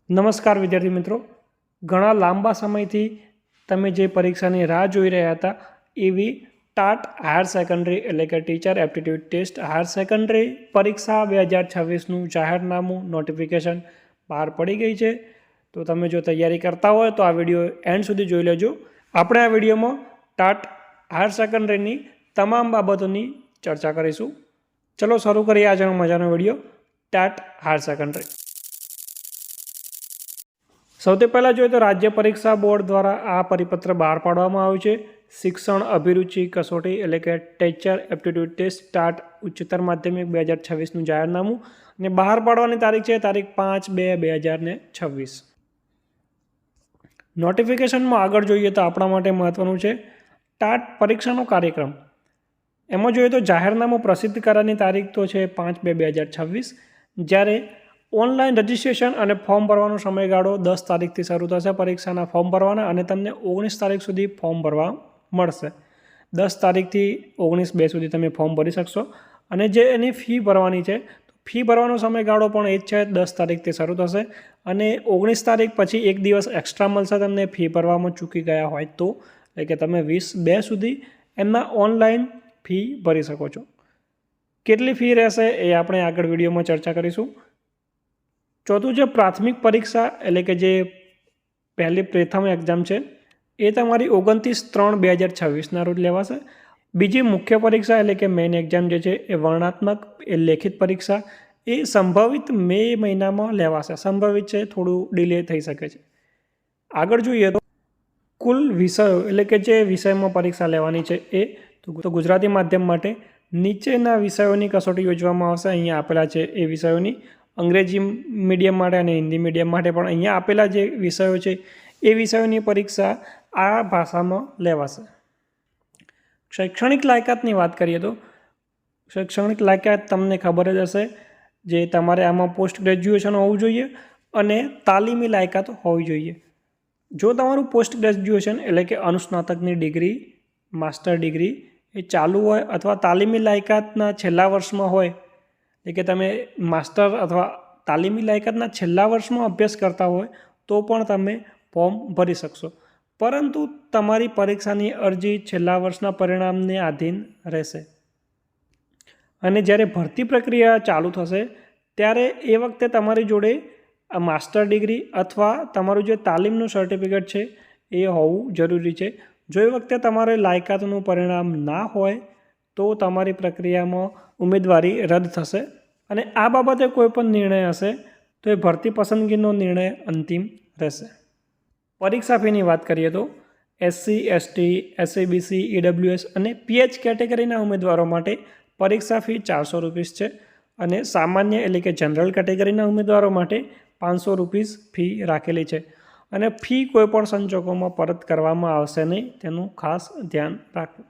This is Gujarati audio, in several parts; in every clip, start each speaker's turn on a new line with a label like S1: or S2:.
S1: નમસ્કાર વિદ્યાર્થી મિત્રો, ઘણા લાંબા સમયથી તમે જે પરીક્ષાની રાહ જોઈ રહ્યા હતા એવી ટાટ હાયર સેકન્ડરી એટલે કે teacher aptitude test higher secondary પરીક્ષા 2026નું જાહેરનામું નોટિફિકેશન બહાર પડી ગઈ છે। તો તમે જો તૈયારી કરતા હોય તો આ વિડીયો એન્ડ સુધી જોઈ લેજો। આપણે આ વિડીયોમાં ટાટ હાયર સેકન્ડરીની તમામ બાબતોની ચર્ચા કરીશું। ચલો શરૂ કરીએ આજનો મજાનો વિડીયો ટાટ હાયર સેકન્ડરી। સૌથી પહેલાં જોઈએ તો રાજ્ય પરીક્ષા બોર્ડ દ્વારા આ પરિપત્ર બહાર પાડવામાં આવ્યું છે। શિક્ષણ અભિરુચિ કસોટી એટલે કે ટીચર એપ્ટિટ્યૂડ ટેસ્ટ ટાટ ઉચ્ચતર માધ્યમિક 2026નું જાહેરનામું અને બહાર પાડવાની તારીખ છે તારીખ 5/2/2026। નોટિફિકેશનમાં આગળ જોઈએ તો આપણા માટે મહત્ત્વનું છે ટાટ પરીક્ષાનો કાર્યક્રમ। એમાં જોઈએ તો જાહેરનામું પ્રસિદ્ધ કરવાની તારીખ તો છે 5/2/2026, જ્યારે ઓનલાઈન રજિસ્ટ્રેશન અને ફોર્મ ભરવાનો સમયગાળો 10 તારીખથી શરૂ થશે પરીક્ષાના ફોર્મ ભરવાના, અને તમને 19 તારીખ સુધી ફોર્મ ભરવા મળશે। 10 તારીખથી 19/2 સુધી તમે ફોર્મ ભરી શકશો। અને જે એની ફી ભરવાની છે, ફી ભરવાનો સમયગાળો પણ એ જ છે, 10 તારીખથી શરૂ થશે અને 19 તારીખ પછી એક દિવસ એક્સ્ટ્રા મળશે તમને ફી ભરવામાં ચૂકી ગયા હોય તો, એટલે કે તમે 20/2 સુધી એમના ઓનલાઈન ફી ભરી શકો છો। કેટલી ફી રહેશે એ આપણે આગળ વિડીયોમાં ચર્ચા કરીશું। ચોથું છે પ્રાથમિક પરીક્ષા એટલે કે જે પ્રથમ એક્ઝામ છે એ તમારી 29/3/2026ના રોજ લેવાશે। બીજી મુખ્ય પરીક્ષા એટલે કે મેઇન એક્ઝામ જે છે એ વર્ણનાત્મક એ લેખિત પરીક્ષા એ સંભવિત મે મહિનામાં લેવાશે। સંભવિત છે, થોડું ડિલે થઈ શકે છે। આગળ જોઈએ તો કુલ વિષયો એટલે કે જે વિષયમાં પરીક્ષા લેવાની છે એ તો ગુજરાતી માધ્યમ માટે નીચેના વિષયોની કસોટી યોજવામાં આવશે। અહીંયા આપેલા છે એ વિષયોની। અંગ્રેજી મીડિયમ માટે અને હિન્દી મીડિયમ માટે પણ અહીંયા આપેલા જે વિષયો છે એ વિષયોની પરીક્ષા આ ભાષામાં લેવાશે। શૈક્ષણિક લાયકાતની વાત કરીએ તો શૈક્ષણિક લાયકાત તમને ખબર જ હશે, જે તમારે આમાં પોસ્ટ ગ્રેજ્યુએશન હોવું જોઈએ અને તાલીમી લાયકાત હોવી જોઈએ। જો તમારું પોસ્ટ ગ્રેજ્યુએશન એટલે કે અનુસ્નાતકની ડિગ્રી, માસ્ટર ડિગ્રી એ ચાલુ હોય અથવા તાલીમી લાયકાતના છેલ્લા વર્ષમાં હોય, એટલે કે તમે માસ્ટર અથવા તાલીમી લાયકાતના છેલ્લા વર્ષમાં અભ્યાસ કરતા હોય તો પણ તમે ફોર્મ ભરી શકશો, પરંતુ તમારી પરીક્ષાની અરજી છેલ્લા વર્ષના પરિણામને આધીન રહેશે। અને જ્યારે ભરતી પ્રક્રિયા ચાલુ થશે ત્યારે એ વખતે તમારી જોડે માસ્ટર ડિગ્રી અથવા તમારું જે તાલીમનું સર્ટિફિકેટ છે એ હોવું જરૂરી છે। જો એ વખતે તમારે લાયકાતનું પરિણામ ના હોય તો તમારી પ્રક્રિયામાં ઉમેદવારી રદ થશે અને આ બાબતે કોઈ પણ નિર્ણય હશે તો એ ભરતી પસંદગીનો નિર્ણય અંતિમ રહેશે। પરીક્ષા ફીની વાત કરીએ તો SC, ST, SABC, EWS અને PH કેટેગરીના ઉમેદવારો માટે પરીક્ષા ફી ₹400 છે અને સામાન્ય એટલે કે જનરલ કેટેગરીના ઉમેદવારો માટે ₹500 ફી રાખેલી છે અને ફી કોઈપણ સંજોગોમાં પરત કરવામાં આવશે નહીં, તેનું ખાસ ધ્યાન રાખવું।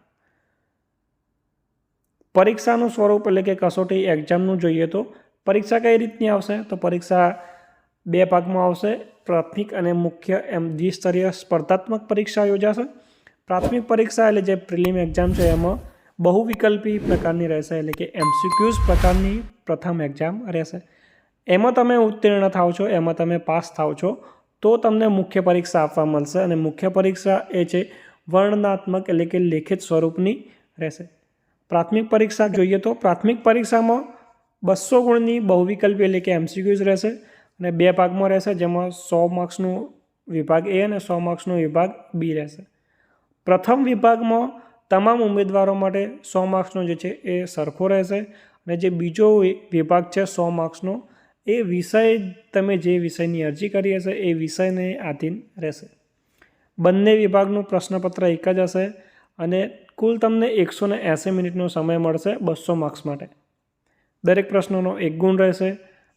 S1: પરીક્ષાનું સ્વરૂપ એટલે કે કસોટી એક્ઝામનું જોઈએ તો પરીક્ષા કઈ રીતની આવશે તો પરીક્ષા 2 ભાગમાં આવશે। પ્રાથમિક અને મુખ્ય એમ દ્વિસ્તરીય સ્પર્ધાત્મક પરીક્ષા યોજાશે। પ્રાથમિક પરીક્ષા એટલે જે પ્રિલિમ એક્ઝામ છે એમાં બહુવિકલ્પી પ્રકારની રહેશે, એટલે કે MCQs પ્રકારની પ્રથમ એક્ઝામ રહેશે। એમાં તમે ઉત્તીર્ણ થાવ છો, એમાં તમે પાસ થાવ છો તો તમને મુખ્ય પરીક્ષા આપવા મળશે અને મુખ્ય પરીક્ષા એ છે વર્ણનાત્મક એટલે કે લેખિત સ્વરૂપની રહેશે। પ્રાથમિક પરીક્ષા જોઈએ તો પ્રાથમિક પરીક્ષામાં 200 ગુણની બહુવિકલ્પી એટલે કે MCQs રહેશે અને 2 ભાગમાં રહેશે, જેમાં 100 માર્ક્સનું વિભાગ A અને 100 માર્ક્સનો વિભાગ B રહેશે। પ્રથમ વિભાગમાં તમામ ઉમેદવારો માટે 100 માર્ક્સનો જે છે એ સરખો રહેશે અને જે બીજો વિભાગ છે 100 માર્ક્સનો એ વિષય તમે જે વિષયની અરજી કરી હશે એ વિષયને આધીન રહેશે। બંને વિભાગનું પ્રશ્નપત્ર એક જ હશે અને કુલ તમને 180 મિનિટનો સમય મળશે 200 માર્ક્સ માટે। દરેક પ્રશ્નોનો 1 ગુણ રહેશે।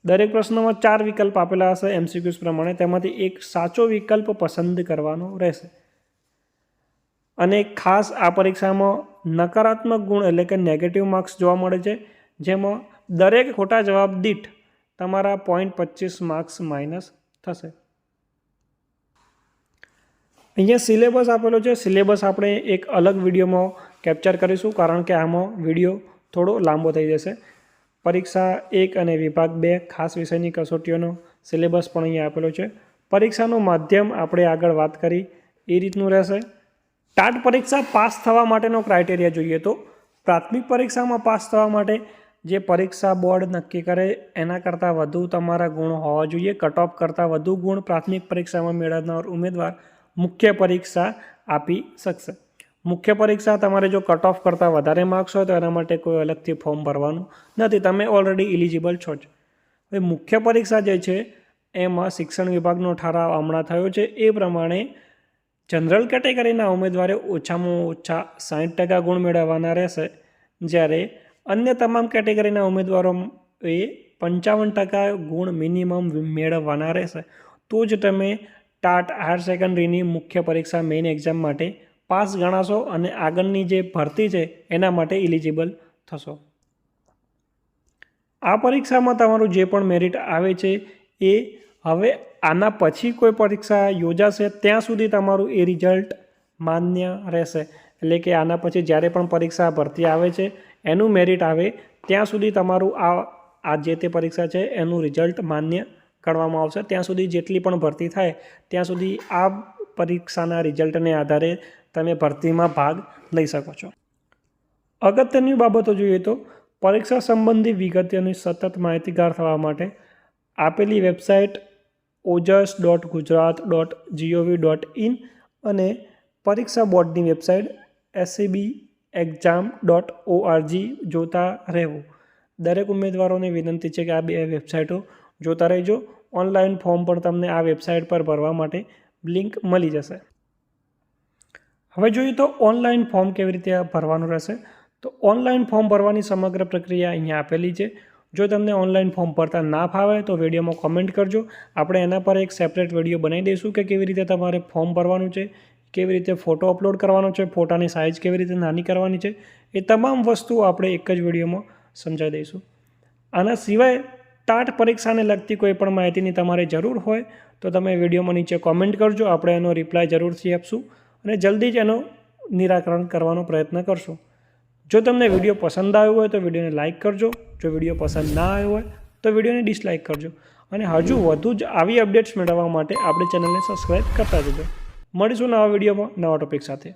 S1: દરેક પ્રશ્નમાં 4 વિકલ્પ આપેલા હશે MCQs પ્રમાણે, તેમાંથી એક સાચો વિકલ્પ પસંદ કરવાનો રહેશે। અને ખાસ આ પરીક્ષામાં નકારાત્મક ગુણ એટલે કે નેગેટિવ માર્ક્સ જોવા મળે છે, જેમાં દરેક ખોટા જવાબ દીઠ તમારા 0.25 માર્ક્સ માઇનસ થશે। અહીંયા સિલેબસ આપેલો છે। સિલેબસ આપણે એક અલગ વિડીયોમાં કેપ્ચર કરીશું, કારણ કે આમાં વિડીયો થોડો લાંબો થઈ જશે। પરીક્ષા 1 અને વિભાગ 2 ખાસ વિષયની કસોટીઓનો સિલેબસ પણ અહીંયા આપેલો છે. પરીક્ષાનું માધ્યમ આપણે આગળ વાત કરી એ રીતનું રહેશે. ટાટ પરીક્ષા પાસ થવા માટેનો ક્રાઇટેરિયા જોઈએ તો પ્રાથમિક પરીક્ષામાં પાસ થવા માટે જે પરીક્ષા બોર્ડ નક્કી કરે એના કરતાં વધુ તમારા ગુણ હોવા જોઈએ. કટ ઓફ કરતાં વધુ ગુણ પ્રાથમિક પરીક્ષામાં મેળવનાર ઉમેદવાર મુખ્ય પરીક્ષા આપી શકશે. મુખ્ય પરીક્ષા તમારે જો કટ ઓફ કરતાં વધારે માર્ક્સ હોય તો એના માટે કોઈ અલગથી ફોર્મ ભરવાનું નથી, તમે ઓલરેડી ઇલિજિબલ છો જ. હવે મુખ્ય પરીક્ષા જે છે એમાં શિક્ષણ વિભાગનો ઠરાવ હમણાં થયો છે એ પ્રમાણે જનરલ કેટેગરીના ઉમેદવારે ઓછામાં ઓછા 60% ગુણ મેળવવાના રહેશે, જ્યારે અન્ય તમામ કેટેગરીના ઉમેદવારોએ 55% ગુણ મિનિમમ મેળવવાના રહેશે. તો જ તમે ટાટ હાયર સેકન્ડરીની મુખ્ય પરીક્ષા મેઇન એક્ઝામ માટે પાસ ગણાશો અને આગળની જે ભરતી છે એના માટે ઇલિજિબલ થશો. આ પરીક્ષામાં તમારું જે પણ મેરિટ આવે છે એ હવે આના પછી કોઈ પરીક્ષા યોજાશે ત્યાં સુધી તમારું એ રિઝલ્ટ માન્ય રહેશે. એટલે કે આના પછી જ્યારે પણ પરીક્ષા ભરતી આવે છે એનું મેરિટ આવે ત્યાં સુધી તમારું આ જે તે પરીક્ષા છે એનું રિઝલ્ટ માન્ય ગણવામાં આવશે. ત્યાં સુધી જેટલી પણ ભરતી થાય ત્યાં સુધી આ પરીક્ષાના રિઝલ્ટને આધારે તમે ભરતીમાં ભાગ લઈ શકો છો. અગત્યની બાબતો જોઈએ તો પરીક્ષા સંબંધી વિગતોની સતત માહિતીગાર થવા માટે આપેલી વેબસાઇટ ojas.gujarat.gov.in અને પરીક્ષા બોર્ડની વેબસાઇટ scbexam.org જોતા રહેવું. દરેક ઉમેદવારોને વિનંતી છે કે આ બે વેબસાઇટો જોતા રહેજો. ઓનલાઈન ફોર્મ પણ તમને આ વેબસાઇટ પર ભરવા માટે લિંક મળી જશે. હવે જોઈએ તો ઓનલાઈન ફોર્મ કેવી રીતે ભરવાનું રહેશે. તો ઓનલાઈન ફોર્મ ભરવાની સમગ્ર પ્રક્રિયા અહીંયા આપેલી છે. જો તમને ઓનલાઈન ફોર્મ ભરતા ના ફાવે તો વિડીયોમાં કોમેન્ટ કરજો, આપણે એના પર એક સેપરેટ વિડીયો બનાવી દઈશું કે કેવી રીતે તમારે ફોર્મ ભરવાનું છે, કેવી રીતે ફોટો અપલોડ કરવાનો છે, ફોટાની સાઇઝ કેવી રીતે નાની કરવાની છે, એ તમામ વસ્તુઓ આપણે એક જ વિડીયોમાં સમજાવી દઈશું. આના સિવાય ટાટ પરીક્ષાને લગતી કોઈ પણ માહિતીની તમારે જરૂર હોય તો તમે વિડીયોમાં નીચે કોમેન્ટ કરજો, આપણે એનો રિપ્લાય જરૂરથી આપશું અને જલ્દી જ એનું નિરાકરણ કરવાનો પ્રયત્ન કરશું. જો તમને વિડીયો પસંદ આવ્યો હોય તો વિડીયોને લાઇક કરજો, જો વિડીયો પસંદ ના આવ્યો હોય તો વિડીયોને ડિસલાઇક કરજો અને હજુ વધુ જ આવી અપડેટ્સ મેળવવા માટે આપણી ચેનલને સબસ્ક્રાઈબ કરતા જજો. મળીશું નવા વિડીયોમાં નવા ટોપિક સાથે.